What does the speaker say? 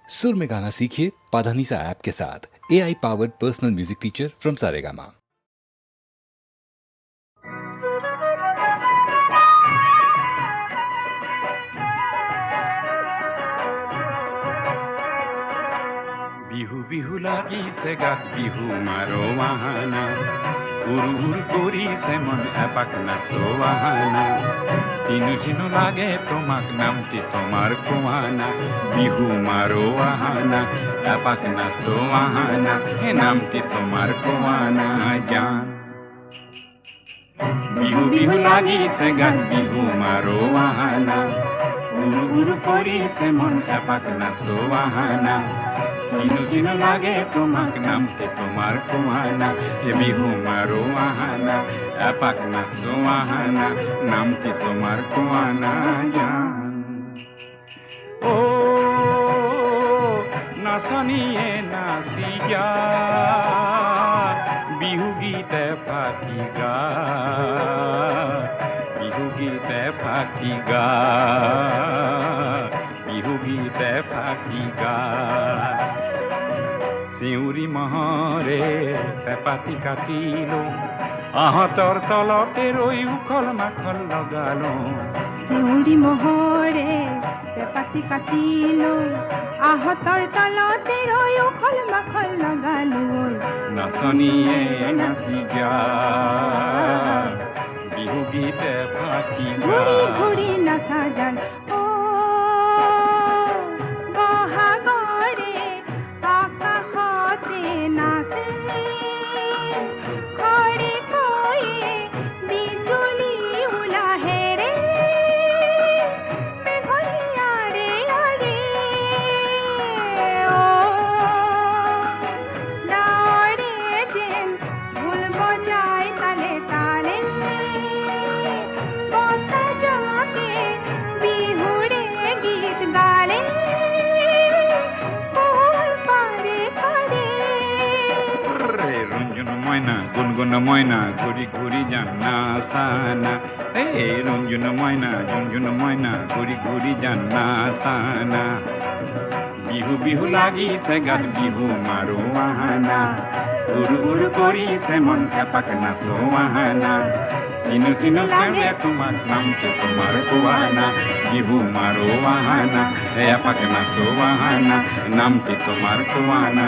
सुर में गाना सीखिए पाधानीसा ऐप के साथ। AI powered personal music teacher from Saregama. Bihu Bihu লাগিছে গাত বিহু মাৰো বাহানা উৰু উৰু কৰিছে মন এপাক নাচো বাহানা চিনু চিনু লাগে তোমাক নামটি তোমাৰ কোৱানা বিহু মাৰো বাহানা এপাক নাচো বাহানা হে নামটি তোমাৰ কোৱানা জান বিহু বিহু লাগিছে গাত বিহু মাৰো বাহানা উৰু উৰু কৰিছে মন এপাক নাচো বাহানা চিনু চিনু লাগে তোমাক নামটি তোমাৰ কোৱানা হে বিহু মাৰো বাহানা এপাক নাচো বাহানা নামটি তোমাৰ কোৱানা জান ও নাচনীয়ে নাচি যা বিহু গীতে ফাটি গা বিহু গীতে ফাটি গা বিহু গীতে ফাটি গা চিউৰি মহৰে পেপাতি কাটিলো আহঁতৰ তলতে ৰৈ উখল মাখল লগালো চিউৰি মহৰে পেপাতি কাটিলো আহঁতৰ তলতে ৰৈ উখল মাখল লগালো নাচনীয়ে নাচি যা বিহু গীতে ফাটি গা ঘূৰি ঘূৰি নাচা জান ও বহাগৰে আকাশতে নাচে খৰি কৈয়ে বিজুলী ওলাহেৰে মেঘলীয়াৰে আৰে ও ডাৱৰে যেন ঢোল বজাই তালে তালে বতাহজাকে বিহুৰে গীত গালে কোল পাৰে পাৰে রঞ্জন ময়না গুনগুন ময়না ঘুরি ঘুরি যান না সানা হে রঞ্জন ময়না ঝুনঝুন ময়না ঘুরি ঘুরি যান না সানা বিহু বিহু লাগিছে গাত বিহু মাৰো বাহানা উৰু উৰু কৰিছে মন এপাক নাচো বাহানা চিনু চিনু লাগে তোমাক নামটো তোমাৰ কোৱানা বিহু মাৰো বাহানা এপাক নাচো বাহানা নামটি তোমাৰ কোৱানা